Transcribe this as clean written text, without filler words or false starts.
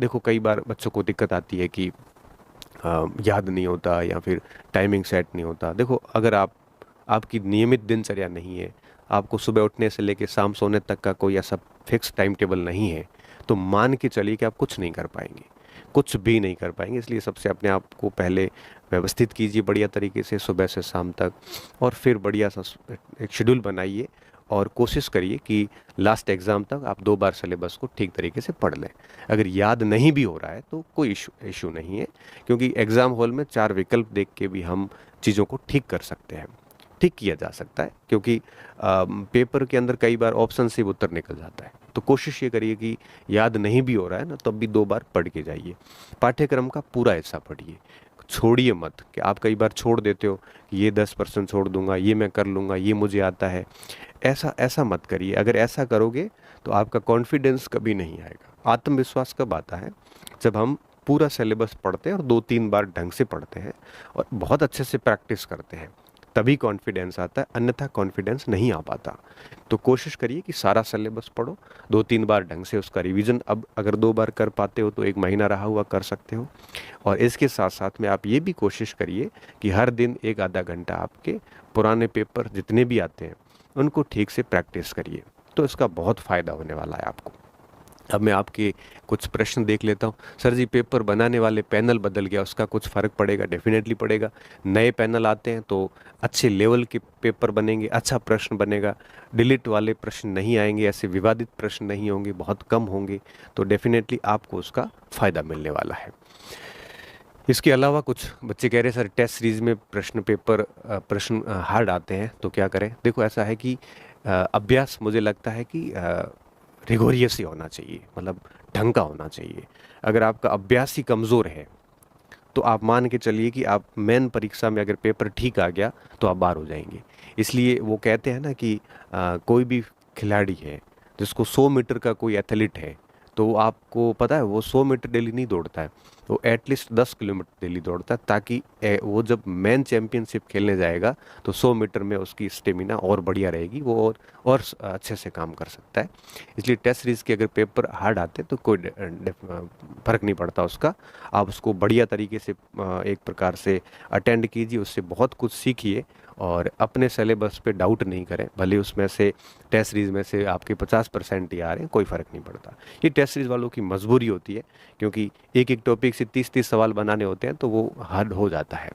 देखो कई बार बच्चों को दिक्कत आती है कि याद नहीं होता या फिर टाइमिंग सेट नहीं होता। देखो अगर आपकी नियमित दिनचर्या नहीं है, आपको सुबह उठने से लेकर शाम सोने तक का कोई ऐसा फिक्स टाइम टेबल नहीं है, तो मान के चलिए कि आप कुछ नहीं कर पाएंगे, कुछ भी नहीं कर पाएंगे। इसलिए सबसे अपने आप को पहले व्यवस्थित कीजिए बढ़िया तरीके से सुबह से शाम तक, और फिर बढ़िया सा एक शेड्यूल बनाइए और कोशिश करिए कि लास्ट एग्ज़ाम तक आप 2 बार सिलेबस को ठीक तरीके से पढ़ लें। अगर याद नहीं भी हो रहा है तो कोई इशू नहीं है, क्योंकि एग्ज़ाम हॉल में 4 विकल्प देख के भी हम चीज़ों को ठीक कर सकते हैं, ठीक किया जा सकता है। क्योंकि पेपर के अंदर कई बार ऑप्शन से भी उत्तर निकल जाता है। तो कोशिश ये करिए कि याद नहीं भी हो रहा है ना, तब भी 2 बार पढ़ के जाइए। पाठ्यक्रम का पूरा हिस्सा पढ़िए, छोड़िए मत कि आप कई बार छोड़ देते हो कि ये 10% छोड़ दूंगा, ये मैं कर लूंगा, ये मुझे आता है। ऐसा ऐसा मत करिए। अगर ऐसा करोगे तो आपका कॉन्फिडेंस कभी नहीं आएगा। आत्मविश्वास कब आता है? जब हम पूरा सिलेबस पढ़ते हैं और 2-3 बार ढंग से पढ़ते हैं और बहुत अच्छे से प्रैक्टिस करते हैं, तभी कॉन्फिडेंस आता है, अन्यथा कॉन्फिडेंस नहीं आ पाता। तो कोशिश करिए कि सारा सिलेबस पढ़ो, 2-3 बार ढंग से उसका रिवीजन, अब अगर 2 बार कर पाते हो तो 1 महीना रहा हुआ कर सकते हो। और इसके साथ साथ में आप ये भी कोशिश करिए कि हर दिन 1 आधा घंटा आपके पुराने पेपर जितने भी आते हैं उनको ठीक से प्रैक्टिस करिए, तो इसका बहुत फ़ायदा होने वाला है आपको। अब मैं आपके कुछ प्रश्न देख लेता हूँ। सर जी, पेपर बनाने वाले पैनल बदल गया, उसका कुछ फ़र्क पड़ेगा? डेफिनेटली पड़ेगा। नए पैनल आते हैं तो अच्छे लेवल के पेपर बनेंगे, अच्छा प्रश्न बनेगा, डिलीट वाले प्रश्न नहीं आएंगे, ऐसे विवादित प्रश्न नहीं होंगे, बहुत कम होंगे। तो डेफिनेटली आपको उसका फ़ायदा मिलने वाला है। इसके अलावा कुछ बच्चे कह रहे हैं सर टेस्ट सीरीज में प्रश्न हार्ड आते हैं तो क्या करें? देखो ऐसा है कि अभ्यास मुझे लगता है कि रिगोरियस ही होना चाहिए, मतलब ढंग का होना चाहिए। अगर आपका अभ्यास ही कमज़ोर है तो आप मान के चलिए कि आप मेन परीक्षा में अगर पेपर ठीक आ गया तो आप बाहर हो जाएंगे। इसलिए वो कहते हैं ना कि कोई भी खिलाड़ी है, जिसको 100 मीटर का कोई एथलीट है, तो आपको पता है वो 100 मीटर डेली नहीं दौड़ता है, वो एटलीस्ट 10 किलोमीटर डेली दौड़ता है, ताकि वो जब मेन चैंपियनशिप खेलने जाएगा तो 100 मीटर में उसकी स्टेमिना और बढ़िया रहेगी, वो अच्छे से काम कर सकता है। इसलिए टेस्ट सीरीज के अगर पेपर हार्ड आते तो कोई फर्क नहीं पड़ता उसका। आप उसको बढ़िया तरीके से एक प्रकार से अटेंड कीजिए, उससे बहुत कुछ सीखिए और अपने सिलेबस पे डाउट नहीं करें। भले उसमें से टेस्ट सीरीज में से आपके 50% ही आ रहे हैं, कोई फ़र्क नहीं पड़ता। ये टेस्ट सीरीज वालों की मजबूरी होती है, क्योंकि एक एक टॉपिक से 30-30 सवाल बनाने होते हैं तो वो हार्ड हो जाता है।